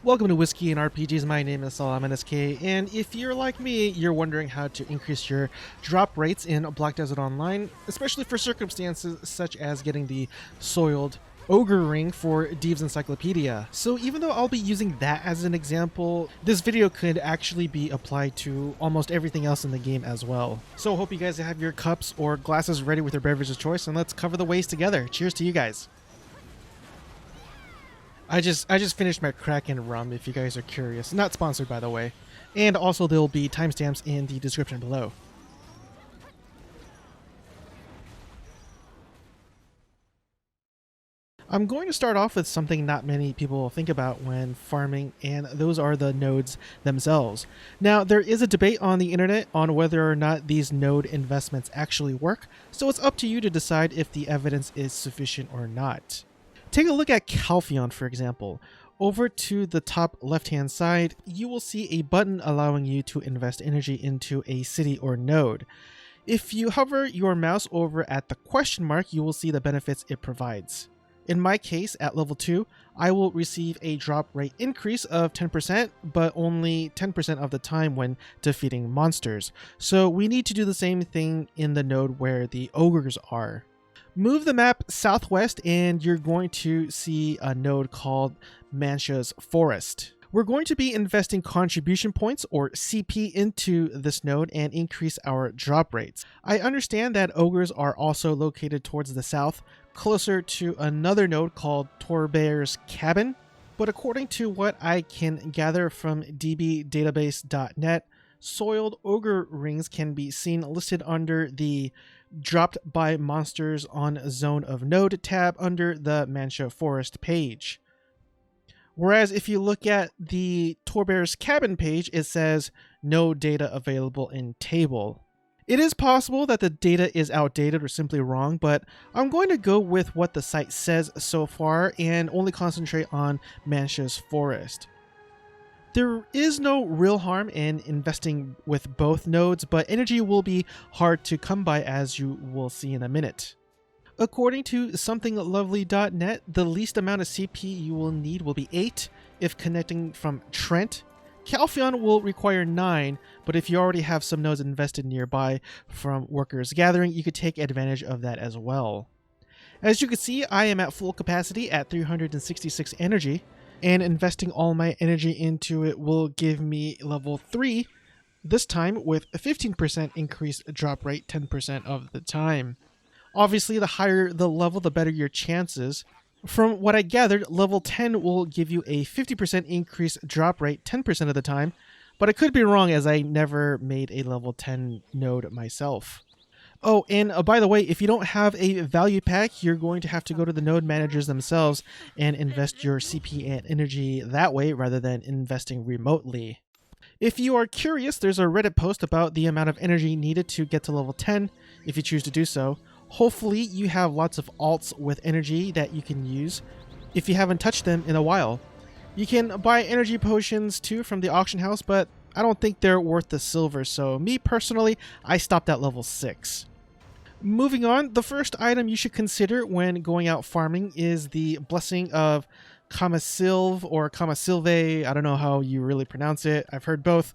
Welcome to Whiskey and RPGs. My name is Solomon SK, and if you're like me, you're wondering how to increase your drop rates in Black Desert Online, especially for circumstances such as getting the soiled Ogre ring for Deve's Encyclopedia. So even though I'll be using that as an example, this video could actually be applied to almost everything else in the game as well. So I hope you guys have your cups or glasses ready with your beverage of choice, and let's cover the ways together. Cheers to you guys. I just finished my Kraken rum, if you guys are curious. Not sponsored, by the way. And also there'll be timestamps in the description below. I'm going to start off with something not many people think about when farming, and those are the nodes themselves. Now, there is a debate on the internet on whether or not these node investments actually work, so it's up to you to decide if the evidence is sufficient or not. Take a look at Calpheon, for example. Over to the top left-hand side, you will see a button allowing you to invest energy into a city or node. If you hover your mouse over at the question mark, you will see the benefits it provides. In my case, at level 2, I will receive a drop rate increase of 10%, but only 10% of the time when defeating monsters. So we need to do the same thing in the node where the ogres are. Move the map southwest and you're going to see a node called Mancha's Forest. We're going to be investing contribution points, or CP, into this node and increase our drop rates. I understand that ogres are also located towards the south, closer to another node called Torbear's Cabin, but according to what I can gather from dbdatabase.net, soiled ogre rings can be seen listed under the dropped by monsters on zone of node tab under the Mancha Forest page. Whereas if you look at the Torbear's Cabin page, it says no data available in table. It is possible that the data is outdated or simply wrong, but I'm going to go with what the site says so far and only concentrate on Mancha's Forest. There is no real harm in investing with both nodes, but energy will be hard to come by, as you will see in a minute. According to somethinglovely.net, the least amount of CP you will need will be 8 if connecting from Trent. Calpheon will require 9, but if you already have some nodes invested nearby from Workers Gathering, you could take advantage of that as well. As you can see, I am at full capacity at 366 energy. And investing all my energy into it will give me level 3, this time with a 15% increased drop rate 10% of the time. Obviously, the higher the level, the better your chances. From what I gathered, level 10 will give you a 50% increased drop rate 10% of the time, but I could be wrong as I never made a level 10 node myself. Oh, and by the way, if you don't have a value pack, you're going to have to go to the node managers themselves and invest your CP and energy that way rather than investing remotely. If you are curious, there's a Reddit post about the amount of energy needed to get to level 10 if you choose to do so. Hopefully you have lots of alts with energy that you can use if you haven't touched them in a while. You can buy energy potions too from the auction house, but I don't think they're worth the silver, so me personally, I stopped at level 6. Moving on, the first item you should consider when going out farming is the Blessing of Kamasylve, or Kamasylve, I don't know how you really pronounce it, I've heard both,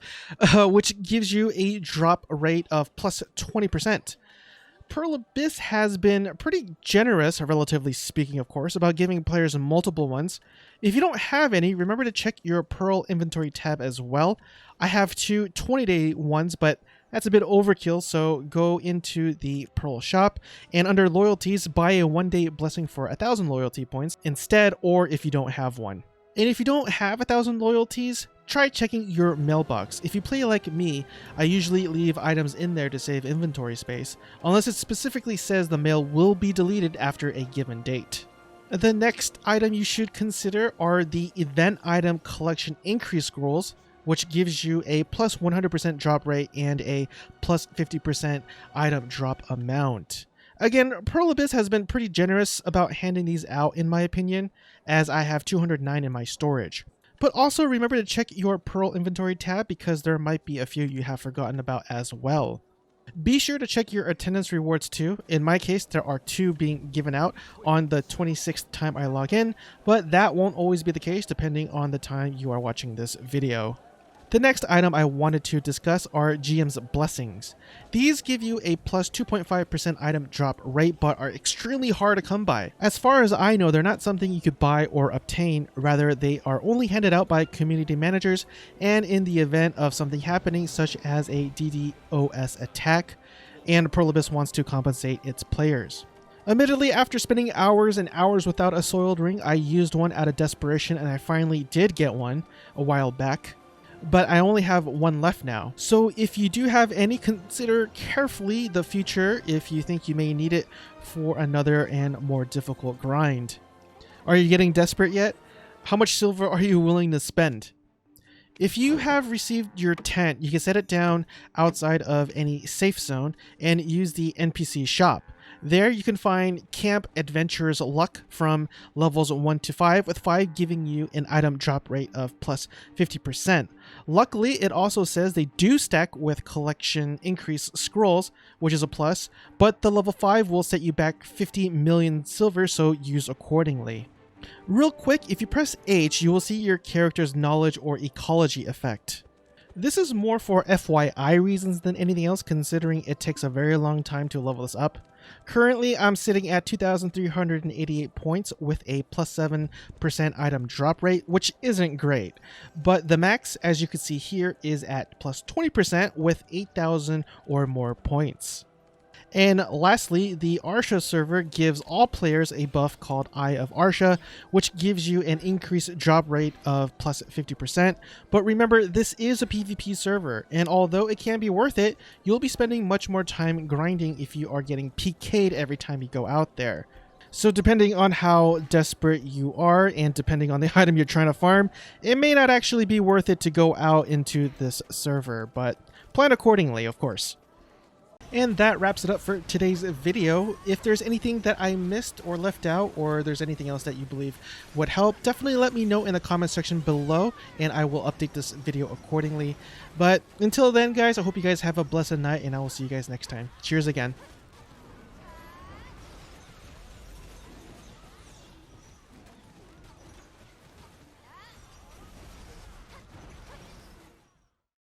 which gives you a drop rate of plus 20%. Pearl Abyss has been pretty generous, relatively speaking of course, about giving players multiple ones. If you don't have any, remember to check your Pearl inventory tab as well. I have 2 20-day ones, but that's a bit overkill, so go into the Pearl shop and under loyalties, buy a 1-day blessing for 1,000 loyalty points instead, or if you don't have one. And if you don't have 1,000 loyalties, try checking your mailbox. If you play like me, I usually leave items in there to save inventory space, unless it specifically says the mail will be deleted after a given date. The next item you should consider are the event item collection increase scrolls, which gives you a plus 100% drop rate and a plus 50% item drop amount. Again, Pearl Abyss has been pretty generous about handing these out in my opinion, as I have 209 in my storage. But also remember to check your Pearl inventory tab because there might be a few you have forgotten about as well. Be sure to check your attendance rewards too. In my case, there are 2 being given out on the 26th time I log in, but that won't always be the case depending on the time you are watching this video. The next item I wanted to discuss are GM's Blessings. These give you a plus 2.5% item drop rate, but are extremely hard to come by. As far as I know, they're not something you could buy or obtain, rather they are only handed out by community managers and in the event of something happening such as a DDoS attack, and Perlibus wants to compensate its players. Admittedly, after spending hours and hours without a soiled ring, I used one out of desperation and I finally did get one a while back. But I only have 1 left now. So if you do have any, consider carefully the future if you think you may need it for another and more difficult grind. Are you getting desperate yet? How much silver are you willing to spend? If you have received your tent, you can set it down outside of any safe zone and use the NPC shop. There you can find Camp Adventurers Luck from levels 1 to 5, with 5 giving you an item drop rate of plus 50%. Luckily, it also says they do stack with collection increase scrolls, which is a plus, but the level 5 will set you back 50 million silver, so use accordingly. Real quick, if you press H, you will see your character's knowledge or ecology effect. This is more for FYI reasons than anything else, considering it takes a very long time to level this up. Currently, I'm sitting at 2,388 points with a plus 7% item drop rate, which isn't great. But the max, as you can see here, is at plus 20% with 8,000 or more points. And lastly, the Arsha server gives all players a buff called Eye of Arsha, which gives you an increased drop rate of plus 50%. But remember, this is a PvP server, and although it can be worth it, you'll be spending much more time grinding if you are getting PK'd every time you go out there. So depending on how desperate you are and depending on the item you're trying to farm, it may not actually be worth it to go out into this server, but plan accordingly, of course. And that wraps it up for today's video. If there's anything that I missed or left out, or there's anything else that you believe would help, definitely let me know in the comment section below and I will update this video accordingly. But until then, guys, I hope you guys have a blessed night and I will see you guys next time. Cheers again.